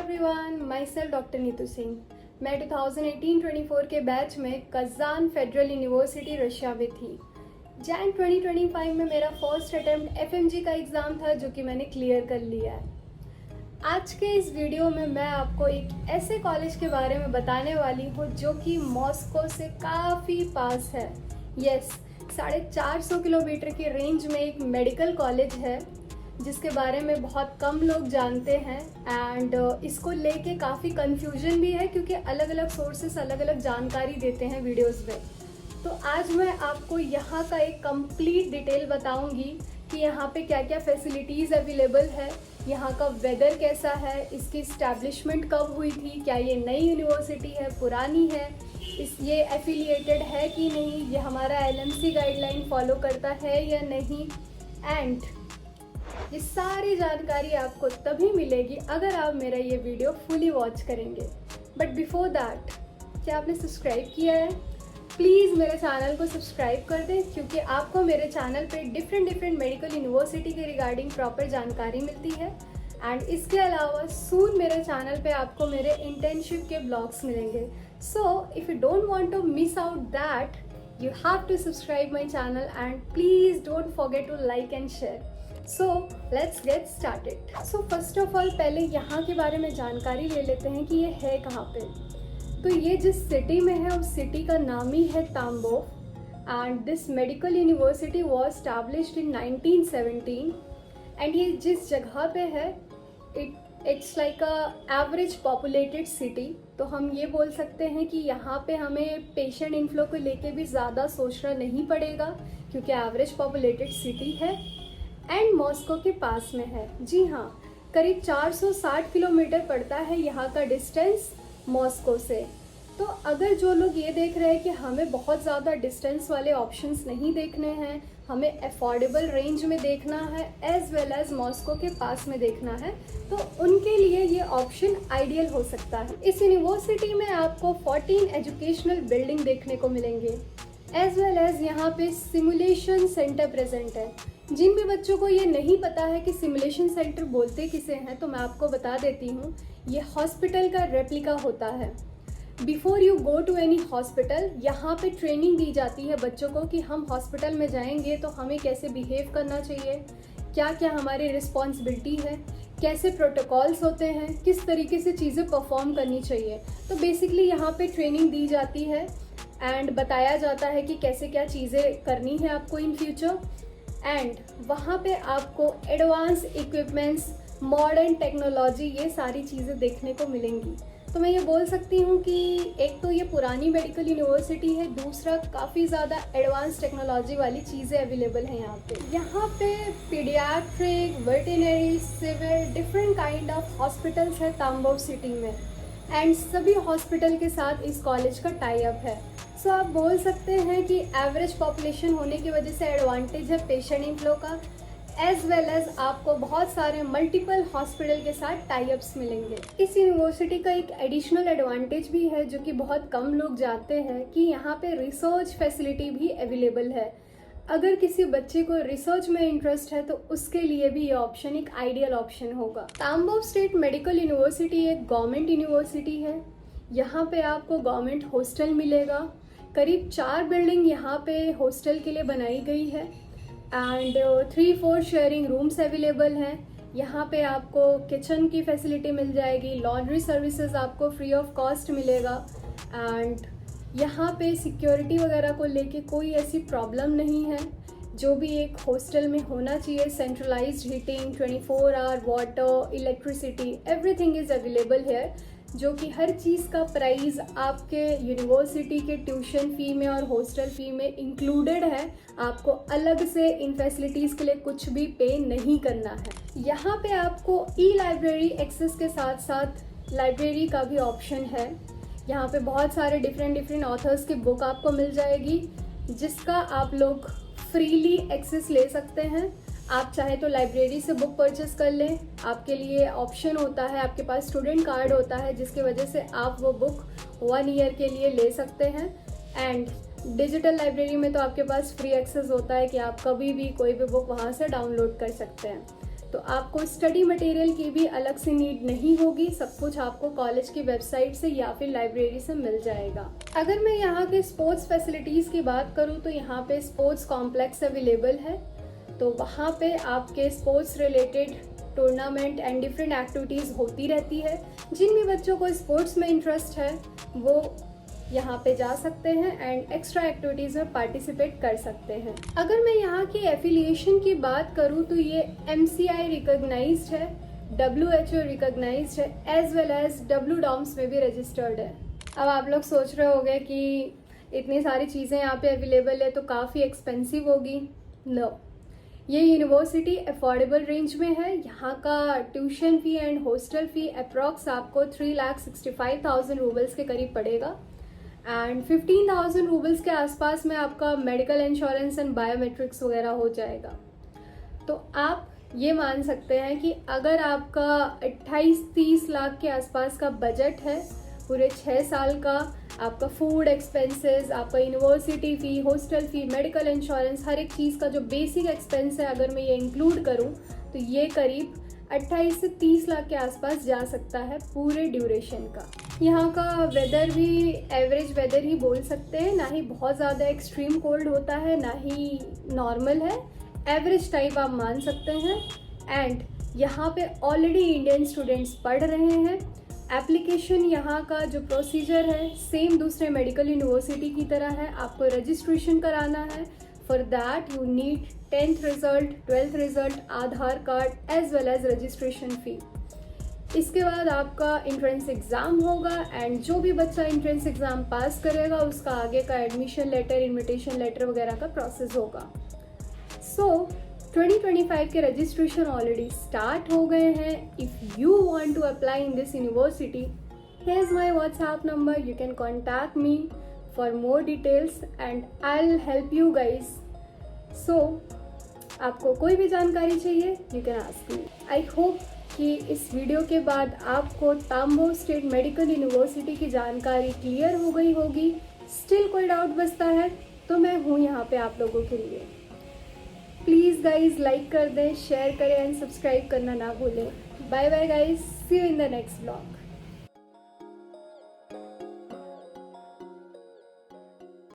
Everyone, my self doctor Neetu Singh. मैं 2018-24 के batch में कजान फेडरल यूनिवर्सिटी रशिया में थी। जैन 2025 में मेरा फर्स्ट अटेम्प्ट एफएमजी का एग्ज़ाम था जो कि मैंने क्लियर कर लिया है। आज के इस वीडियो में मैं आपको एक ऐसे कॉलेज के बारे में बताने वाली हूँ जो कि मॉस्को से काफ़ी पास है। यस, 450 किलोमीटर की रेंज में एक मेडिकल कॉलेज है जिसके बारे में बहुत कम लोग जानते हैं एंड इसको लेके काफ़ी कन्फ्यूजन भी है क्योंकि अलग अलग सोर्सेस अलग अलग जानकारी देते हैं वीडियोस में। तो आज मैं आपको यहाँ का एक कंप्लीट डिटेल बताऊंगी कि यहाँ पे क्या क्या फैसिलिटीज़ अवेलेबल है, यहाँ का वेदर कैसा है, इसकी इस्टेब्लिशमेंट कब हुई थी, क्या ये नई यूनिवर्सिटी है, पुरानी है, ये एफिलिएटेड है कि नहीं, ये हमारा एलएमसी गाइडलाइन फॉलो करता है या नहीं। एंड ये सारी जानकारी आपको तभी मिलेगी अगर आप मेरा ये वीडियो फुली वॉच करेंगे। बट बिफोर दैट, क्या आपने सब्सक्राइब किया है? प्लीज़ मेरे चैनल को सब्सक्राइब कर दें क्योंकि आपको मेरे चैनल पे डिफरेंट मेडिकल यूनिवर्सिटी के रिगार्डिंग प्रॉपर जानकारी मिलती है। एंड इसके अलावा सून मेरे चैनल पे आपको मेरे इंटर्नशिप के ब्लॉग्स मिलेंगे। So if you don't want to miss out that, you have to subscribe my channel and please don't forget to like and share. So let's get started. So first of all पहले यहाँ के बारे में जानकारी ले लेते हैं कि ये है कहाँ पे। तो ये जिस सिटी में है उस सिटी का नाम ही है Tambov and this medical university was established in 1917 and ये जिस जगह पे है it's like a average populated city. तो हम ये बोल सकते हैं कि यहाँ पे हमें पेशेंट इनफ्लो को लेके भी ज़्यादा सोचना नहीं पड़ेगा क्योंकि एवरेज पॉपुलेटेड सिटी है एंड मॉस्को के पास में है। जी हाँ, करीब 460 किलोमीटर पड़ता है यहाँ का डिस्टेंस मॉस्को से। तो अगर जो लोग ये देख रहे हैं कि हमें बहुत ज़्यादा डिस्टेंस वाले ऑप्शंस नहीं देखने हैं, हमें अफोर्डेबल रेंज में देखना है एज वेल एज मॉस्को के पास में देखना है, तो उनके लिए ये ऑप्शन आइडियल हो सकता है। इस यूनिवर्सिटी में आपको 14 एजुकेशनल बिल्डिंग देखने को मिलेंगे एज वेल एज यहाँ पे सिमुलेशन सेंटर प्रेजेंट है। जिन भी बच्चों को ये नहीं पता है कि सिमुलेशन सेंटर बोलते किसे हैं तो मैं आपको बता देती हूँ, ये हॉस्पिटल का रेप्लिका होता है। Before you go to any hospital, यहाँ पे ट्रेनिंग दी जाती है बच्चों को कि हम हॉस्पिटल में जाएंगे तो हमें कैसे बिहेव करना चाहिए, क्या क्या हमारी रिस्पॉन्सिबिलिटी है, कैसे प्रोटोकॉल्स होते हैं, किस तरीके से चीज़ें परफॉर्म करनी चाहिए। तो बेसिकली यहाँ पे ट्रेनिंग दी जाती है एंड बताया जाता है कि कैसे क्या चीज़ें करनी है आपको इन फ्यूचर। एंड वहाँ पे आपको एडवांस इक्विपमेंट्स, मॉडर्न टेक्नोलॉजी, ये सारी चीज़ें देखने को मिलेंगी। तो मैं ये बोल सकती हूँ कि एक तो ये पुरानी मेडिकल यूनिवर्सिटी है, दूसरा काफ़ी ज़्यादा एडवांस टेक्नोलॉजी वाली चीज़ें अवेलेबल हैं यहाँ पे। यहाँ पे paediatric, veterinary, civil, different kind of hospitals है ताम्बोव सिटी में एंड सभी हॉस्पिटल के साथ इस कॉलेज का टाई अप है। सो आप बोल सकते हैं कि एवरेज पॉपुलेशन होने की वजह से एडवांटेज है पेशेंट इनफ्लो का एज वेल एज आपको बहुत सारे मल्टीपल हॉस्पिटल के साथ टाई अप्स मिलेंगे। इस यूनिवर्सिटी का एक एडिशनल एडवांटेज भी है जो कि बहुत कम लोग जानते हैं कि यहाँ पे रिसर्च फैसिलिटी भी अवेलेबल है। अगर किसी बच्चे को रिसर्च में इंटरेस्ट है तो उसके लिए भी ये ऑप्शन एक आइडियल ऑप्शन होगा। ताम्बोव स्टेट मेडिकल यूनिवर्सिटी एक गवर्नमेंट यूनिवर्सिटी है। यहाँ पे आपको गवर्नमेंट हॉस्टल मिलेगा। करीब 4 बिल्डिंग यहाँ पे हॉस्टल के लिए बनाई गई है एंड 3-4 शेयरिंग रूम्स अवेलेबल हैं। यहाँ पे आपको किचन की फैसिलिटी मिल जाएगी, लॉन्ड्री सर्विसेज आपको फ्री ऑफ कॉस्ट मिलेगा एंड यहाँ पे सिक्योरिटी वगैरह को लेके कोई ऐसी प्रॉब्लम नहीं है जो भी एक हॉस्टल में होना चाहिए। Centralised heating, 24 hour water, electricity, everything is available here, जो कि हर चीज़ का प्राइस आपके यूनिवर्सिटी के ट्यूशन फ़ी में और हॉस्टल फ़ी में इंक्लूडेड है। आपको अलग से इन फैसिलिटीज़ के लिए कुछ भी पे नहीं करना है। यहाँ पे आपको ई लाइब्रेरी एक्सेस के साथ साथ लाइब्रेरी का भी ऑप्शन है। यहाँ पे बहुत सारे डिफरेंट ऑथर्स की बुक आपको मिल जाएगी जिसका आप लोग फ्रीली एक्सेस ले सकते हैं। आप चाहे तो लाइब्रेरी से बुक परचेस कर लें, आपके लिए ऑप्शन होता है, आपके पास स्टूडेंट कार्ड होता है जिसकी वजह से आप वो बुक 1 ईयर के लिए ले सकते हैं। एंड डिजिटल लाइब्रेरी में तो आपके पास फ्री एक्सेस होता है कि आप कभी भी कोई भी बुक वहाँ से डाउनलोड कर सकते हैं। तो आपको स्टडी मटेरियल की भी अलग से नीड नहीं होगी, सब कुछ आपको कॉलेज की वेबसाइट से या फिर लाइब्रेरी से मिल जाएगा। अगर मैं यहाँ के स्पोर्ट्स फैसिलिटीज़ की बात करूँ तो यहाँ पे स्पोर्ट्स कॉम्प्लेक्स अवेलेबल है, तो वहाँ पे आपके sports related tournament and different activities होती रहती है। जिन भी बच्चों को स्पोर्ट्स में इंटरेस्ट है वो यहाँ पे जा सकते हैं एंड एक्स्ट्रा एक्टिविटीज़ में पार्टिसिपेट कर सकते हैं। अगर मैं यहाँ की एफिलिएशन की बात करूँ तो ये MCI रिकॉग्नाइज्ड है, WHO रिकॉग्नाइज्ड है, एज वेल एज WDOMS में भी रजिस्टर्ड है। अब आप लोग सोच रहे होंगे कि इतनी सारी चीज़ें यहाँ पे अवेलेबल है तो काफ़ी एक्सपेंसिव होगी। नो, ये यूनिवर्सिटी अफोर्डेबल रेंज में है। यहाँ का tuition fee and hostel fee approx आपको 3,65,000 रूबल्स के करीब पड़ेगा एंड 15,000 रूबल्स के आसपास में आपका मेडिकल इंश्योरेंस एंड बायोमेट्रिक्स वगैरह हो जाएगा। तो आप ये मान सकते हैं कि अगर आपका 28-30 लाख के आसपास का बजट है पूरे 6 साल का, आपका फूड एक्सपेंसेस, आपका यूनिवर्सिटी फ़ी, हॉस्टल फ़ी, मेडिकल इंश्योरेंस, हर एक चीज़ का जो बेसिक एक्सपेंस है अगर मैं ये इंक्लूड करूँ तो ये करीब 28 से 30 लाख के आसपास जा सकता है पूरे ड्यूरेशन का। यहाँ का वेदर भी एवरेज वेदर ही बोल सकते हैं, ना ही बहुत ज़्यादा एक्सट्रीम कोल्ड होता है ना ही नॉर्मल है, एवरेज टाइप आप मान सकते हैं। एंड यहाँ पे ऑलरेडी इंडियन स्टूडेंट्स पढ़ रहे हैं। एप्लीकेशन यहाँ का जो प्रोसीजर है सेम दूसरे मेडिकल यूनिवर्सिटी की तरह है, आपको रजिस्ट्रेशन कराना है। For that you need 10th result, 12th result, Aadhaar card as well as registration fee. इसके बाद आपका एंट्रेंस एग्ज़ाम होगा एंड जो भी बच्चा एंट्रेंस एग्ज़ाम पास करेगा उसका आगे का एडमिशन लेटर, इनविटेशन लेटर वगैरह का प्रोसेस होगा। सो 2025 के रजिस्ट्रेशन ऑलरेडी स्टार्ट हो गए हैं। If you want to apply in this university, here is my WhatsApp number, you can contact me for more details and I will help you guys. So आपको कोई भी जानकारी चाहिए you can ask me. I hope कि इस video के बाद आपको तांबो स्टेट मेडिकल यूनिवर्सिटी की जानकारी क्लियर हो गई होगी। स्टिल कोई डाउट बचता है तो मैं हूँ यहाँ पे आप लोगों के लिए। प्लीज़ गाइज लाइक कर दें, शेयर करें एंड सब्सक्राइब करना ना भूलें। Bye bye guys, see you in the next blog.